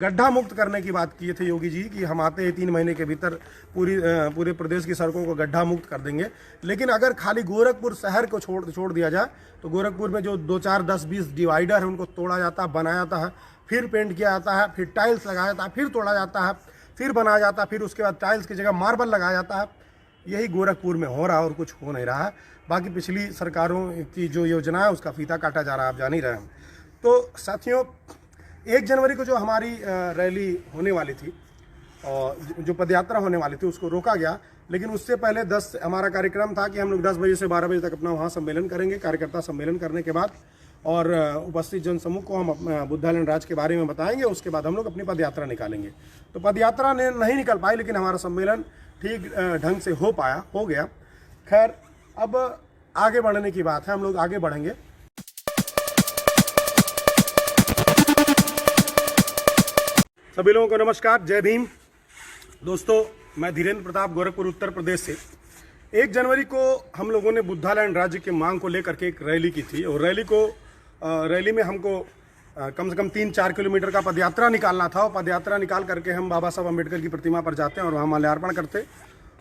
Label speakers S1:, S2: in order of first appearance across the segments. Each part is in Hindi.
S1: गड्ढा मुक्त करने की बात किए थे योगी जी कि हम आते हैं 3 महीने के भीतर पूरे प्रदेश की सड़कों को गड्ढा मुक्त कर देंगे। लेकिन अगर खाली गोरखपुर शहर को छोड़ दिया जाए तो गोरखपुर में जो 2, 4, 10, 20 डिवाइडर है उनको तोड़ा जाता है, बनाया जाता है, फिर पेंट किया जाता है, फिर टाइल्स लगाया जाता है, फिर तोड़ा जाता है, फिर बनाया जाता है, फिर उसके बाद टाइल्स की जगह मार्बल लगाया जाता है। यही गोरखपुर में हो रहा है और कुछ हो नहीं रहा है। बाकी पिछली सरकारों की जो योजना है उसका फीता काटा जा रहा है, आप जान ही रहे हैं। तो साथियों, 1 जनवरी को जो हमारी रैली होने वाली थी और जो पदयात्रा होने वाली थी उसको रोका गया। लेकिन उससे पहले हमारा कार्यक्रम था कि हम लोग 10 बजे से 12 बजे तक अपना वहाँ सम्मेलन करेंगे। कार्यकर्ता सम्मेलन करने के बाद और उपस्थित जनसमूह को हम बुद्धालैंड राज के बारे में बताएंगे। उसके बाद हम लोग अपनी पदयात्रा निकालेंगे। तो पदयात्रा ने नहीं निकल पाई, लेकिन हमारा सम्मेलन ठीक ढंग से हो गया। खैर, अब आगे बढ़ने की बात है, हम लोग आगे बढ़ेंगे। सभी लोगों को नमस्कार, जय भीम। दोस्तों, मैं धीरेन्द्र प्रताप, गोरखपुर उत्तर प्रदेश से। 1 जनवरी को हम लोगों ने बुद्धालैंड राज्य की मांग को लेकर के एक रैली की थी और रैली में हमको कम से कम 3-4 किलोमीटर का पदयात्रा निकालना था। और पदयात्रा निकाल करके हम बाबा साहब अम्बेडकर की प्रतिमा पर जाते हैं और वहाँ माल्यार्पण करते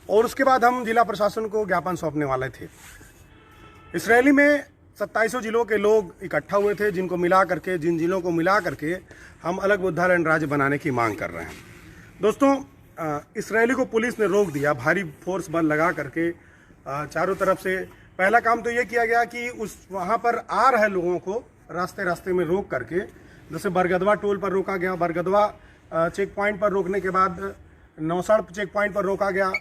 S1: और उसके बाद हम जिला प्रशासन को ज्ञापन सौंपने वाले थे। इस रैली में 2700 जिलों के लोग इकट्ठा हुए थे, जिन जिलों को मिला करके हम अलग बुद्धालैंड राज्य बनाने की मांग कर रहे हैं। दोस्तों, इस रैली को पुलिस ने रोक दिया, भारी फोर्स बल लगा करके चारों तरफ से। पहला काम तो ये किया गया कि वहाँ पर आ रहे लोगों को रास्ते में रोक करके, जैसे बरगदवा टोल पर रोका गया, बरगदवा चेक पॉइंट पर रोकने के बाद नौसड़ चेक पॉइंट पर रोका गया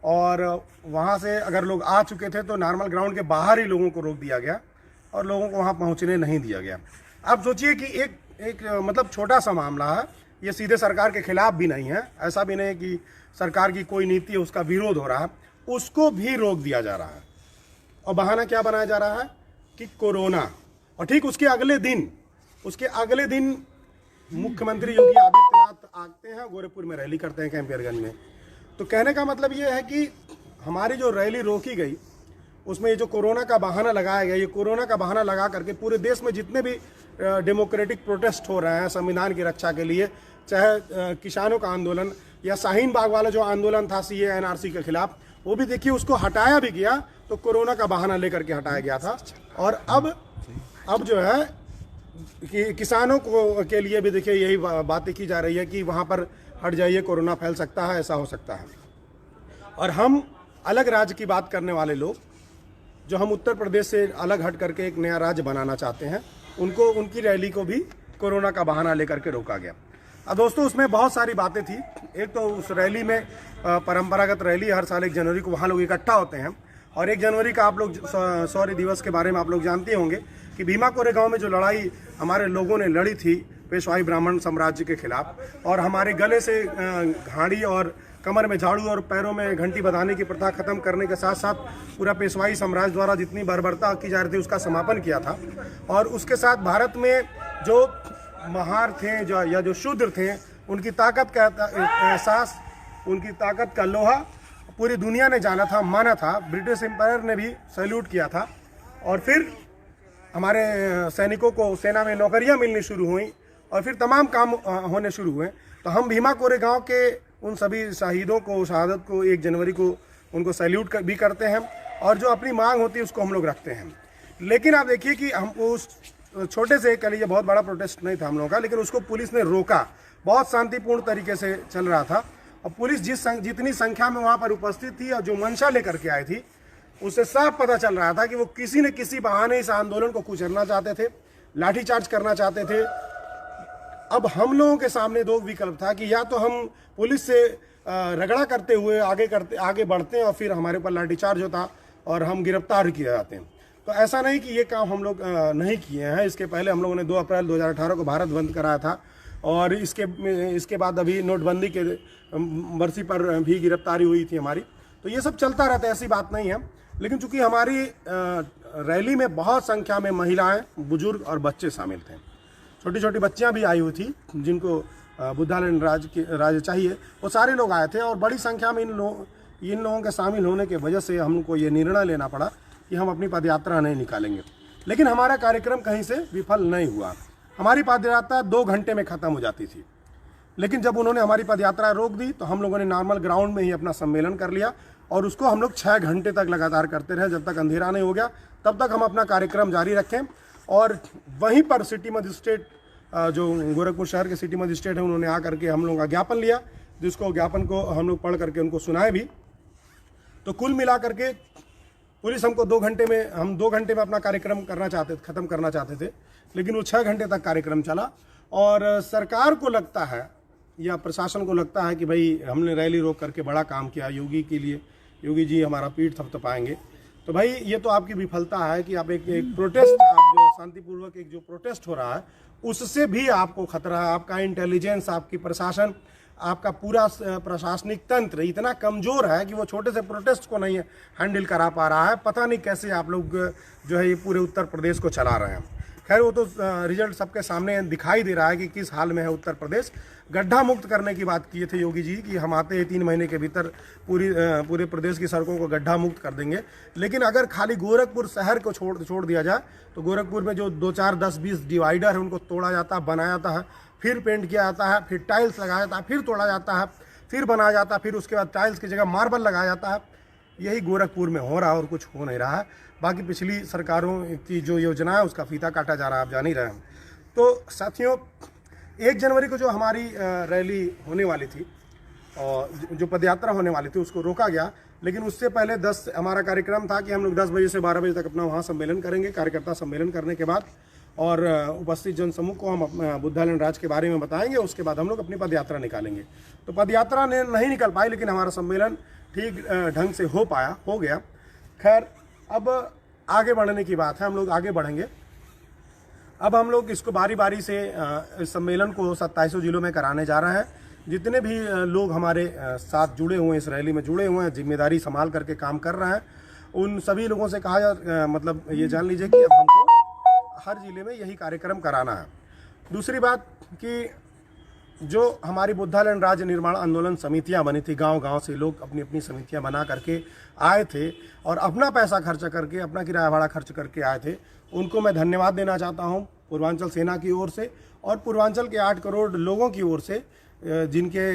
S1: और वहाँ से अगर लोग आ चुके थे तो नॉर्मल ग्राउंड के बाहर ही लोगों को रोक दिया गया और लोगों को वहाँ पहुँचने नहीं दिया गया। आप सोचिए कि एक मतलब छोटा सा मामला है, ये सीधे सरकार के खिलाफ भी नहीं है, ऐसा भी नहीं है कि सरकार की कोई नीति है उसका विरोध हो रहा है, उसको भी रोक दिया जा रहा है। और बहाना क्या बनाया जा रहा है कि कोरोना। और ठीक उसके अगले दिन मुख्यमंत्री योगी आदित्यनाथ आते हैं, गोरखपुर में रैली करते हैं, कैंपियरगंज में। तो कहने का मतलब ये है कि हमारी जो रैली रोकी गई उसमें ये जो कोरोना का बहाना लगाया गया, ये कोरोना का बहाना लगा करके पूरे देश में जितने भी डेमोक्रेटिक प्रोटेस्ट हो रहे हैं संविधान की रक्षा के लिए, चाहे किसानों का आंदोलन या शाहीन बाग वाला जो आंदोलन था CAA NRC के खिलाफ, वो भी देखिए उसको हटाया भी गया तो कोरोना का बहाना लेकर के हटाया गया था। और अब जो है कि किसानों के लिए भी देखिए यही बातें की जा रही है कि वहाँ पर हट जाइए, कोरोना फैल सकता है, ऐसा हो सकता है। और हम अलग राज्य की बात करने वाले लोग, जो हम उत्तर प्रदेश से अलग हट करके एक नया राज्य बनाना चाहते हैं, उनकी रैली को भी कोरोना का बहाना लेकर के रोका गया। अब दोस्तों, उसमें बहुत सारी बातें थी। एक तो उस रैली में परंपरागत रैली, हर साल 1 जनवरी को वहाँ लोग इकट्ठा होते हैं। और 1 जनवरी का आप लोग शौर्य दिवस के बारे में आप लोग जानते होंगे कि भीमा कोरेगांव में जो लड़ाई हमारे लोगों ने लड़ी थी पेशवाई ब्राह्मण साम्राज्य के खिलाफ, और हमारे गले से घाड़ी और कमर में झाड़ू और पैरों में घंटी बधाने की प्रथा खत्म करने के साथ साथ पूरा पेशवाई साम्राज्य द्वारा जितनी बर्बरता की जा रही थी उसका समापन किया था। और उसके साथ भारत में जो महार थे या जो शूद्र थे, उनकी ताकत का एहसास, उनकी ताकत का लोहा पूरी दुनिया ने जाना था, माना था। ब्रिटिश एम्पायर ने भी सैल्यूट किया था। और फिर हमारे सैनिकों को सेना में नौकरियां मिलनी शुरू हुई और फिर तमाम काम होने शुरू हुए। तो हम भीमा कोरेगांव के उन सभी शहीदों को, शहादत को 1 जनवरी को उनको सैल्यूट भी करते हैं और जो अपनी मांग होती है उसको हम लोग रखते हैं। लेकिन आप देखिए कि हम उस छोटे से कह लीजिए बहुत बड़ा प्रोटेस्ट नहीं था हम लोगों का, लेकिन उसको पुलिस ने रोका। बहुत शांतिपूर्ण तरीके से चल रहा था और पुलिस जितनी संख्या में वहाँ पर उपस्थित थी और जो मंशा लेकर के आई थी, उससे साफ पता चल रहा था कि वो किसी न किसी बहाने इस आंदोलन को कुचलना चाहते थे, लाठीचार्ज करना चाहते थे। अब हम लोगों के सामने 2 विकल्प था कि या तो हम पुलिस से रगड़ा करते हुए आगे बढ़ते हैं और फिर हमारे ऊपर लाठीचार्ज होता और हम गिरफ्तार किए जाते हैं। तो ऐसा नहीं कि ये काम हम लोग नहीं किए हैं। इसके पहले हम लोगों ने 2 अप्रैल 2018 को भारत बंद कराया था और इसके बाद अभी नोटबंदी के बरसी पर भी गिरफ्तारी हुई थी हमारी। तो ये सब चलता रहता है, ऐसी बात नहीं है। लेकिन चूंकि हमारी रैली में बहुत संख्या में महिलाएं, बुजुर्ग और बच्चे शामिल थे, छोटी छोटी बच्चियां भी आई हुई थी जिनको बुद्धालैंड राज्य चाहिए, वो सारे लोग आए थे। और बड़ी संख्या में इन लोगों के शामिल होने की वजह से हमको ये निर्णय लेना पड़ा कि हम अपनी पदयात्रा नहीं निकालेंगे। लेकिन हमारा कार्यक्रम कहीं से विफल नहीं हुआ। हमारी पदयात्रा 2 घंटे में ख़त्म हो जाती थी। लेकिन जब उन्होंने हमारी पदयात्रा रोक दी तो हम लोगों ने नॉर्मल ग्राउंड में ही अपना सम्मेलन कर लिया और उसको हम लोग 6 घंटे तक लगातार करते रहे, जब तक अंधेरा नहीं हो गया तब तक हम अपना कार्यक्रम जारी रखें। और वहीं पर सिटी मजिस्ट्रेट जो गोरखपुर शहर के सिटी मजिस्ट्रेट हैं उन्होंने आकर के हम लोगों का ज्ञापन लिया, जिसको ज्ञापन को हम लोग पढ़ करके उनको सुनाए भी। तो कुल मिला करके पुलिस हमको 2 घंटे में, हम 2 घंटे में अपना कार्यक्रम ख़त्म करना चाहते थे, लेकिन वो 6 घंटे तक कार्यक्रम चला। और सरकार को लगता है या प्रशासन को लगता है कि भाई हमने रैली रोक करके बड़ा काम किया योगी के लिए, योगी जी हमारा पीठ थपथपाएंगे। तो भाई ये तो आपकी विफलता है कि आप एक प्रोटेस्ट, आप जो शांतिपूर्वक एक जो प्रोटेस्ट हो रहा है उससे भी आपको खतरा है। आपका इंटेलिजेंस, आपकी प्रशासन, आपका पूरा प्रशासनिक तंत्र इतना कमज़ोर है कि वो छोटे से प्रोटेस्ट को नहीं हैंडल करा पा रहा है। पता नहीं कैसे आप लोग जो है ये पूरे उत्तर प्रदेश को चला रहे हैं। खैर वो तो रिजल्ट सबके सामने दिखाई दे रहा है कि किस हाल में है उत्तर प्रदेश। गड्ढा मुक्त करने की बात किए थे योगी जी कि हम आते हैं 3 महीने के भीतर पूरे प्रदेश की सड़कों को गड्ढा मुक्त कर देंगे। लेकिन अगर खाली गोरखपुर शहर को छोड़ दिया जाए तो गोरखपुर में जो 2, 4, 10, 20 डिवाइडर है उनको तोड़ा जाता है, बनाया जाता है, फिर पेंट किया जाता है, फिर टाइल्स लगाया जाता है, फिर तोड़ा जाता है, फिर बनाया जाता है, फिर उसके बाद टाइल्स की जगह मार्बल लगाया जाता है। यही गोरखपुर में हो रहा है और कुछ हो नहीं रहा है। बाकी पिछली सरकारों की जो योजना है उसका फीता काटा जा रहा है, आप जान ही रहे हैं। तो साथियों 1 जनवरी को जो हमारी रैली होने वाली थी और जो पदयात्रा होने वाली थी उसको रोका गया, लेकिन उससे पहले हमारा कार्यक्रम था कि हम लोग 10 बजे से 12 बजे तक अपना वहाँ सम्मेलन करेंगे। कार्यकर्ता सम्मेलन करने के बाद और उपस्थित जनसमूह को हम अपना बुद्धालैन राज्य के बारे में बताएंगे। उसके बाद हम लोग अपनी पदयात्रा निकालेंगे। तो पदयात्रा ने नहीं निकल पाई, लेकिन हमारा सम्मेलन ठीक ढंग से हो गया। खैर अब आगे बढ़ने की बात है, हम लोग आगे बढ़ेंगे। अब हम लोग इसको बारी बारी से इस सम्मेलन को 27 जिलों में कराने जा रहे हैं। जितने भी लोग हमारे साथ जुड़े हुए हैं, इस रैली में जुड़े हुए हैं, जिम्मेदारी संभाल करके काम कर रहे हैं, उन सभी लोगों से कहा मतलब ये जान लीजिए कि अब हमको हर जिले में यही कार्यक्रम कराना है। दूसरी बात कि जो हमारी बुद्धालैन राज्य निर्माण आंदोलन समितियां बनी थी, गांव-गांव से लोग अपनी अपनी समितियां बना करके आए थे और अपना पैसा खर्च करके, अपना किराया भाड़ा खर्च करके आए थे, उनको मैं धन्यवाद देना चाहता हूं पूर्वांचल सेना की ओर से और पूर्वांचल के 8 करोड़ लोगों की ओर से, जिनके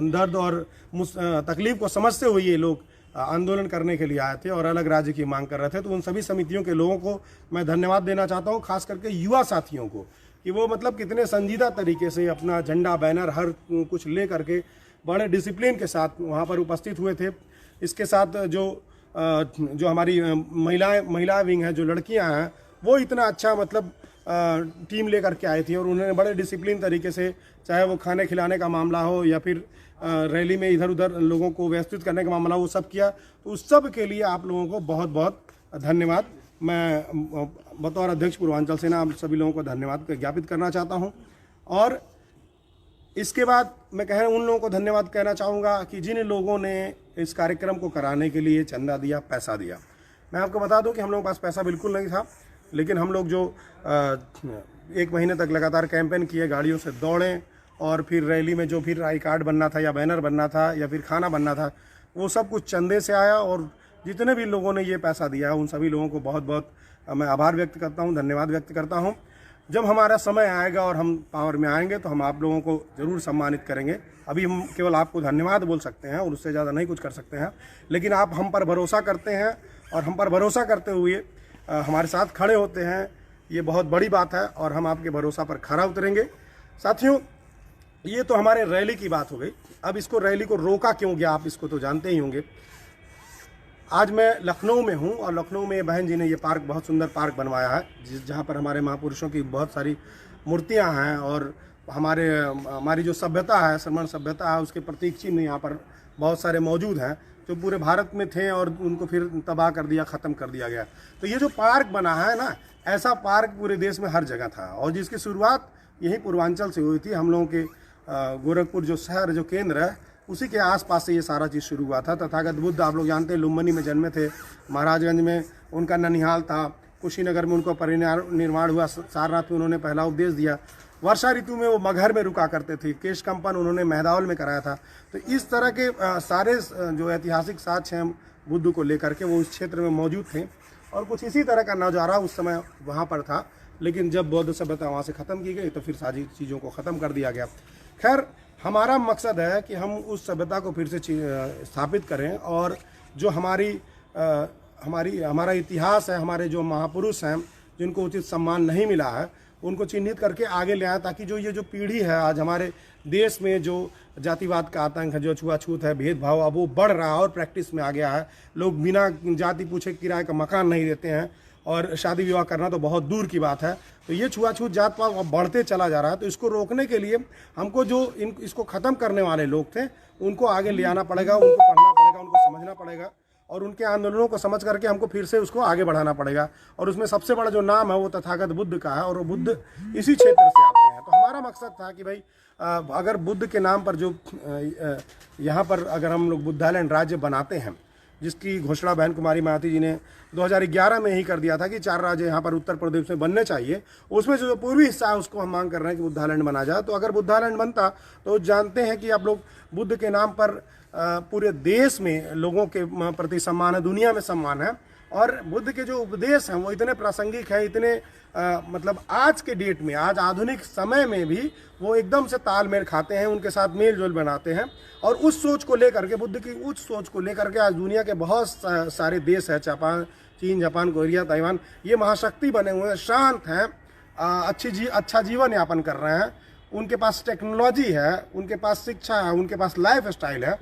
S1: दर्द और तकलीफ को समझते हुए ये लोग आंदोलन करने के लिए आए थे और अलग राज्य की मांग कर रहे थे। तो उन सभी समितियों के लोगों को मैं धन्यवाद देना चाहता हूं, खास करके युवा साथियों को, कि वो मतलब कितने संजीदा तरीके से अपना झंडा, बैनर हर कुछ ले करके बड़े डिसिप्लिन के साथ वहाँ पर उपस्थित हुए थे। इसके साथ जो हमारी महिला विंग है, जो लड़कियाँ हैं, वो इतना अच्छा मतलब टीम लेकर के आई थी और उन्होंने बड़े डिसिप्लिन तरीके से, चाहे वो खाने खिलाने का मामला हो या फिर रैली में इधर उधर लोगों को व्यवस्थित करने का मामला, वो सब किया। तो उस सब के लिए आप लोगों को बहुत बहुत धन्यवाद। मैं बतौर अध्यक्ष पूर्वांचल सेना आप सभी लोगों को धन्यवाद ज्ञापित करना चाहता हूं। और इसके बाद मैं उन लोगों को धन्यवाद कहना चाहूँगा कि जिन लोगों ने इस कार्यक्रम को कराने के लिए चंदा दिया, पैसा दिया। मैं आपको बता दूं कि हम लोगों के पास पैसा बिल्कुल नहीं था, लेकिन हम लोग जो 1 महीने तक लगातार कैंपेन किए, गाड़ियों से दौड़े और फिर रैली में जो फिर आई कार्ड बनना था या बैनर बनना था या फिर खाना बनना था, वो सब कुछ चंदे से आया। और जितने भी लोगों ने ये पैसा दिया उन सभी लोगों को बहुत बहुत मैं आभार व्यक्त करता हूँ, धन्यवाद व्यक्त करता हूँ। जब हमारा समय आएगा और हम पावर में आएंगे तो हम आप लोगों को ज़रूर सम्मानित करेंगे। अभी हम केवल आपको धन्यवाद बोल सकते हैं और उससे ज़्यादा नहीं कुछ कर सकते हैं, लेकिन आप हम पर भरोसा करते हैं और हम पर भरोसा करते हुए हमारे साथ खड़े होते हैं, ये बहुत बड़ी बात है और हम आपके भरोसा पर खरा उतरेंगे। साथियों, ये तो हमारे रैली की बात हो गई। अब इसको रैली को रोका क्यों गया, आप इसको तो जानते ही होंगे। आज मैं लखनऊ में हूँ और लखनऊ में बहन जी ने ये पार्क, बहुत सुंदर पार्क बनवाया है, जहाँ पर हमारे महापुरुषों की बहुत सारी मूर्तियाँ हैं और हमारी जो सभ्यता है, श्रमण सभ्यता है, उसके प्रतीक चिन्ह यहाँ पर बहुत सारे मौजूद हैं जो पूरे भारत में थे और उनको फिर तबाह कर दिया, ख़त्म कर दिया गया। तो ये जो पार्क बना है ना, ऐसा पार्क पूरे देश में हर जगह था और जिसकी शुरुआत यहीं पूर्वांचल से हुई थी। हम लोगों के गोरखपुर जो शहर, जो केंद्र है, उसी के आसपास से ये सारा चीज़ शुरू हुआ था। तथागत बुद्ध आप लोग जानते हैं लुम्बिनी में जन्मे थे, महाराजगंज में उनका ननिहाल था, कुशीनगर में उनको परिनिर्वाण हुआ, सारनाथ में उन्होंने पहला उपदेश दिया, वर्षा ऋतु में वो मगहर में रुका करते थे, केश कंपन उन्होंने मेहदावल में कराया था। तो इस तरह के सारे जो ऐतिहासिक साक्ष्य हैं बुद्ध को लेकर के वो उस क्षेत्र में मौजूद थे और कुछ इसी तरह का नज़ारा उस समय वहाँ पर था। लेकिन जब बौद्ध सभ्यता वहाँ से ख़त्म की गई तो फिर सारी चीज़ों को ख़त्म कर दिया गया। खैर, हमारा मकसद है कि हम उस सभ्यता को फिर से स्थापित करें और जो हमारा इतिहास है, हमारे जो महापुरुष हैं जिनको उचित सम्मान नहीं मिला है, उनको चिन्हित करके आगे ले आए, ताकि जो ये जो पीढ़ी है आज हमारे देश में जो जातिवाद का आतंक है, जो छुआछूत है, भेदभाव, अब वो बढ़ रहा है और प्रैक्टिस में आ गया है। लोग बिना जाति पूछे किराए का मकान नहीं देते हैं और शादी विवाह करना तो बहुत दूर की बात है। तो ये छुआछूत जात पात अब बढ़ते चला जा रहा है। तो इसको रोकने के लिए हमको जो इसको ख़त्म करने वाले लोग थे उनको आगे ले आना पड़ेगा, उनको पढ़ना पड़ेगा, उनको समझना पड़ेगा और उनके आंदोलनों को समझ करके हमको फिर से उसको आगे बढ़ाना पड़ेगा। और उसमें सबसे बड़ा जो नाम है वो तथागत बुद्ध का है और वो बुद्ध इसी क्षेत्र से आते हैं। तो हमारा मकसद था कि भाई अगर बुद्ध के नाम पर जो यहाँ पर अगर हम लोग बुद्धालैंड राज्य बनाते हैं, जिसकी घोषणा बहन कुमारी मायावती जी ने 2011 में ही कर दिया था कि 4 राज्य यहाँ पर उत्तर प्रदेश में बनने चाहिए, उसमें जो पूर्वी हिस्सा है उसको हम मांग कर रहे हैं कि बुद्धालैंड बना जाए। तो अगर बुद्धालैंड बनता तो जानते हैं कि आप लोग बुद्ध के नाम पर पूरे देश में लोगों के प्रति सम्मान है, दुनिया में सम्मान है। और बुद्ध के जो उपदेश हैं वो इतने प्रासंगिक हैं, इतने मतलब आज के डेट में, आज आधुनिक समय में भी वो एकदम से तालमेल खाते हैं, उनके साथ मेल जोल बनाते हैं। और उस सोच को लेकर के, बुद्ध की उस सोच को लेकर के आज दुनिया के बहुत सारे देश है, चीन, जापान, कोरिया, ताइवान, ये महाशक्ति बने हुए हैं, शांत हैं, अच्छा जीवन यापन कर रहे हैं। उनके पास टेक्नोलॉजी है, उनके पास शिक्षा है, उनके पास लाइफ स्टाइल है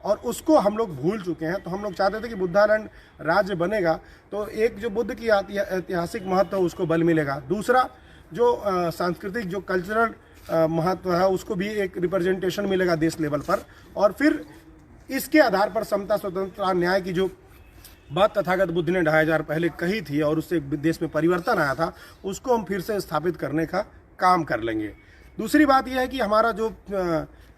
S1: और उसको हम लोग भूल चुके हैं। तो हम लोग चाहते थे कि बुद्धालैंड राज्य बनेगा तो एक जो बुद्ध की ऐतिहासिक महत्व है उसको बल मिलेगा, दूसरा जो सांस्कृतिक जो कल्चरल महत्व है उसको भी एक रिप्रेजेंटेशन मिलेगा देश लेवल पर। और फिर इसके आधार पर समता, स्वतंत्रता, न्याय की जो बात तथागत बुद्ध ने 2500 पहले कही थी और उससे देश में परिवर्तन आया था, उसको हम फिर से स्थापित करने का काम कर लेंगे। दूसरी बात यह है कि हमारा जो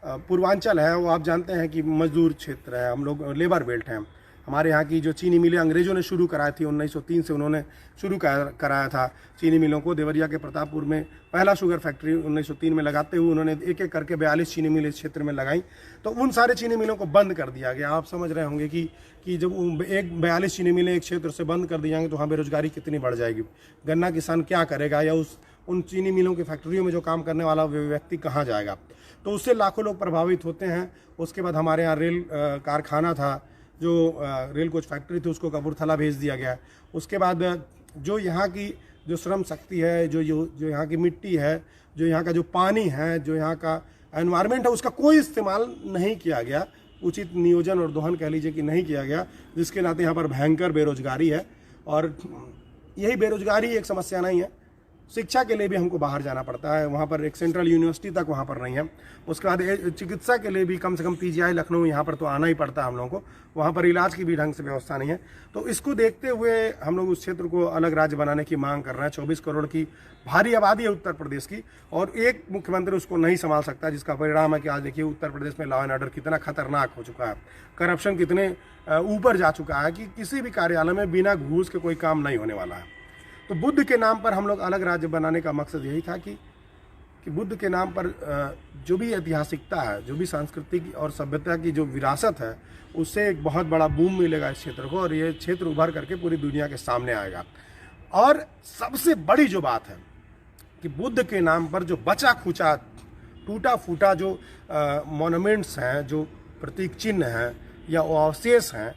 S1: पूर्वांचल है वो आप जानते हैं कि मजदूर क्षेत्र है, हम लोग लेबर बेल्ट हैं। हमारे यहाँ की जो चीनी मिलें अंग्रेजों ने शुरू कराई थी, 1903 से उन्होंने शुरू कराया था चीनी मिलों को। देवरिया के प्रतापपुर में पहला शुगर फैक्ट्री 1903 में लगाते हुए उन्होंने एक एक करके 42 चीनी मिलें इस क्षेत्र में लगाई। तो उन सारे चीनी मिलों को बंद कर दिया गया। आप समझ रहे होंगे कि जब 42 चीनी मिलें एक क्षेत्र से बंद कर दी जाएंगी तो वहाँ बेरोजगारी कितनी बढ़ जाएगी, गन्ना किसान क्या करेगा, या उन चीनी मिलों की फैक्ट्रियों में जो काम करने वाला व्यक्ति कहाँ जाएगा। तो उससे लाखों लोग प्रभावित होते हैं। उसके बाद हमारे यहाँ रेल कारखाना था, जो रेल कोच फैक्ट्री थी, उसको कपूरथला भेज दिया गया। उसके बाद जो यहाँ की जो श्रम शक्ति है, जो यहाँ की मिट्टी है, जो यहाँ का जो पानी है, जो यहाँ का एनवायरनमेंट है, उसका कोई इस्तेमाल नहीं किया गया, उचित नियोजन और दोहन कह लीजिए कि नहीं किया गया, जिसके नाते यहाँ पर भयंकर बेरोजगारी है। और यही बेरोजगारी एक समस्या नहीं है, शिक्षा के लिए भी हमको बाहर जाना पड़ता है, वहाँ पर एक सेंट्रल यूनिवर्सिटी तक वहाँ पर नहीं है। उसके बाद चिकित्सा के लिए भी कम से कम पीजीआई लखनऊ यहाँ पर तो आना ही पड़ता है हम लोगों को, वहाँ पर इलाज की भी ढंग से व्यवस्था नहीं है। तो इसको देखते हुए हम लोग उस क्षेत्र को अलग राज्य बनाने की मांग कर रहे हैं। 24 करोड़ की भारी आबादी है उत्तर प्रदेश की और एक मुख्यमंत्री उसको नहीं संभाल सकता, जिसका परिणाम है कि आज देखिए उत्तर प्रदेश में लॉ एंड ऑर्डर कितना खतरनाक हो चुका है, करप्शन कितने ऊपर जा चुका है कि किसी भी कार्यालय में बिना घूस के कोई काम नहीं होने वाला है। तो बुद्ध के नाम पर हम लोग अलग राज्य बनाने का मकसद यही था कि बुद्ध के नाम पर जो भी ऐतिहासिकता है, जो भी सांस्कृतिक और सभ्यता की जो विरासत है, उससे एक बहुत बड़ा बूम मिलेगा इस क्षेत्र को और ये क्षेत्र उभर करके पूरी दुनिया के सामने आएगा। और सबसे बड़ी जो बात है कि बुद्ध के नाम पर जो बचा खुचा, टूटा फूटा जो मॉन्यूमेंट्स हैं, जो प्रतीक चिन्ह हैं या अवशेष हैं,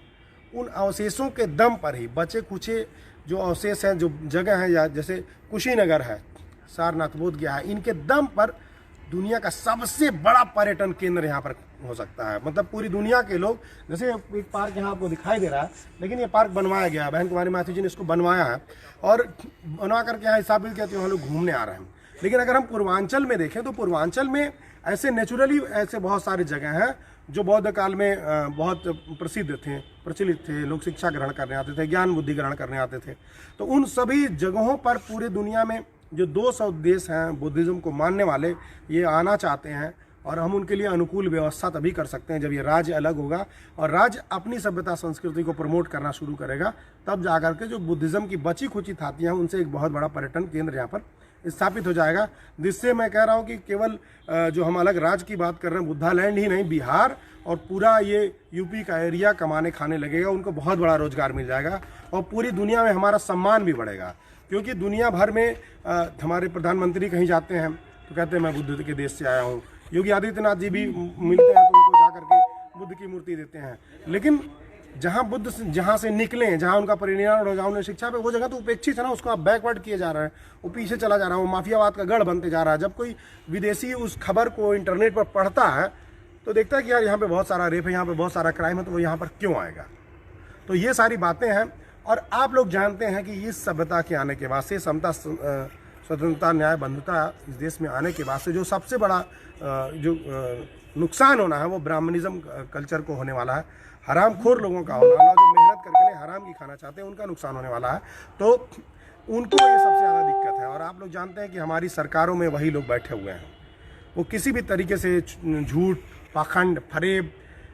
S1: उन अवशेषों के दम पर ही बचे खुचे जो अवशेष हैं, जो जगह हैं, या जैसे कुशीनगर है, सारनाथ बोध गया है, इनके दम पर दुनिया का सबसे बड़ा पर्यटन केंद्र यहाँ पर हो सकता है। मतलब पूरी दुनिया के लोग, जैसे एक पार्क यहाँ आपको दिखाई दे रहा है, लेकिन ये पार्क बनवाया गया है, बहन कुमारी मायावती जी ने इसको बनवाया है और बनवा करके यहाँ स्थापित किया, तो वहाँ लोग घूमने आ रहे हैं। लेकिन अगर हम पूर्वांचल में देखें तो पूर्वांचल में ऐसे नेचुरली ऐसे बहुत सारी जगह हैं जो बौद्ध काल में बहुत प्रसिद्ध थे, प्रचलित थे, लोग शिक्षा ग्रहण करने आते थे, ज्ञान बुद्धि ग्रहण करने आते थे। तो उन सभी जगहों पर पूरी दुनिया में जो 200 देश हैं बुद्धिज़्म को मानने वाले, ये आना चाहते हैं और हम उनके लिए अनुकूल व्यवस्था तभी कर सकते हैं जब ये राज्य अलग होगा और राज्य अपनी सभ्यता संस्कृति को प्रमोट करना शुरू करेगा। तब जाकर के जो बुद्धिज़्म की बची खुची थातियाँ, उनसे एक बहुत बड़ा पर्यटन केंद्र यहाँ पर स्थापित हो जाएगा। जिससे मैं कह रहा हूँ कि केवल जो हम अलग राज्य की बात कर रहे हैं, बुद्धालैंड ही नहीं, बिहार और पूरा ये यूपी का एरिया कमाने खाने लगेगा, उनको बहुत बड़ा रोजगार मिल जाएगा और पूरी दुनिया में हमारा सम्मान भी बढ़ेगा। क्योंकि दुनिया भर में हमारे प्रधानमंत्री कहीं जाते हैं तो कहते हैं मैं बुद्ध के देश से आया हूँ, योगी आदित्यनाथ जी भी मिलते हैं तो उनको जा करके बुद्ध की मूर्ति देते हैं। लेकिन जहाँ बुद्ध जहाँ से निकले, जहाँ उनका परिनिर्वाण हो, जहाँ उन्हें शिक्षा पे, वो जगह तो उपेक्षित है ना, उसको आप बैकवर्ड किए जा रहे हैं, वो पीछे चला जा रहा है, वो माफियावाद का गढ़ बनते जा रहा है। जब कोई विदेशी उस खबर को इंटरनेट पर पढ़ता है तो देखता है कि यार यहाँ पे बहुत सारा रेप है, यहाँ पे बहुत सारा क्राइम है, तो वो यहाँ पर क्यों आएगा। तो ये सारी बातें हैं। और आप लोग जानते हैं कि इस सभ्यता के आने के बाद से, समता, स्वतंत्रता, न्याय, बंधुता इस देश में आने के बाद से जो सबसे बड़ा जो नुकसान होना है वो ब्राह्मणिज्म कल्चर को होने वाला है, हरामखोर लोगों का होने वाला है, जो मेहनत करके हराम की खाना चाहते हैं उनका नुकसान होने वाला है। तो उनको ये सबसे ज़्यादा दिक्कत है। और आप लोग जानते हैं कि हमारी सरकारों में वही लोग बैठे हुए हैं, वो किसी भी तरीके से झूठ, पाखंड, फरेब,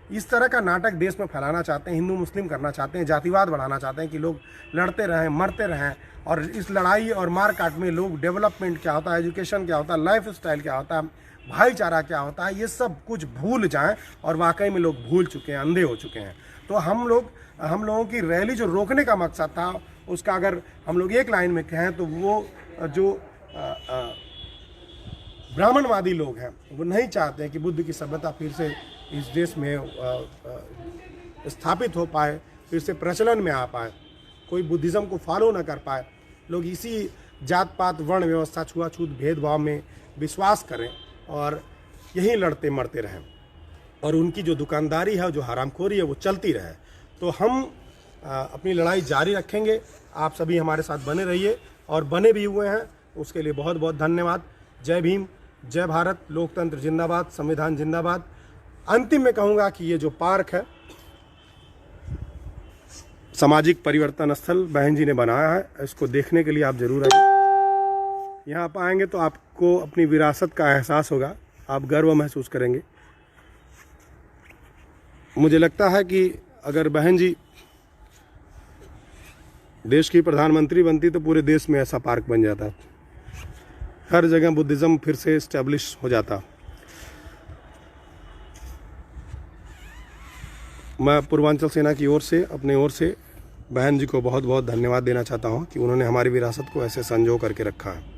S1: इस तरह का नाटक देश में फैलाना चाहते हैं, हिंदू मुस्लिम करना चाहते हैं, जातिवाद बढ़ाना चाहते हैं कि लोग लड़ते रहें, मरते रहें। और इस लड़ाई और मार काट में लोग डेवलपमेंट क्या होता है, एजुकेशन क्या होता है, लाइफ स्टाइल क्या होता है, भाईचारा क्या होता है, ये सब कुछ भूल जाएं। और वाकई में लोग भूल चुके हैं, अंधे हो चुके हैं। तो हम लोगों की रैली जो रोकने का मकसद था, उसका अगर हम लोग एक लाइन में कहें तो वो जो ब्राह्मणवादी लोग हैं वो नहीं चाहते हैं कि बुद्ध की सभ्यता फिर से इस देश में स्थापित हो पाए, फिर से प्रचलन में आ पाए, कोई बुद्धिज़्म को फॉलो ना कर पाए। लोग इसी जात पात, वर्ण व्यवस्था, छुआछूत, भेदभाव में विश्वास करें और यहीं लड़ते मरते रहें, और उनकी जो दुकानदारी है, जो हरामखोरी है, वो चलती रहे। तो हम अपनी लड़ाई जारी रखेंगे। आप सभी हमारे साथ बने रहिए, और बने भी हुए हैं, उसके लिए बहुत बहुत धन्यवाद। जय भीम, जय भारत, लोकतंत्र जिंदाबाद, संविधान जिंदाबाद। अंतिम में कहूँगा कि ये जो पार्क है, सामाजिक परिवर्तन स्थल बहन जी ने बनाया है, इसको देखने के लिए आप जरूर आइए। यहाँ आप आएंगे तो आपको अपनी विरासत का एहसास होगा, आप गर्व महसूस करेंगे। मुझे लगता है कि अगर बहन जी देश की प्रधानमंत्री बनती तो पूरे देश में ऐसा पार्क बन जाता, हर जगह बुद्धिज़्म फिर से इस्टेब्लिश हो जाता। मैं पूर्वांचल सेना की ओर से, अपने ओर से बहन जी को बहुत बहुत धन्यवाद देना चाहता हूँ कि उन्होंने हमारी विरासत को ऐसे संजो करके रखा है।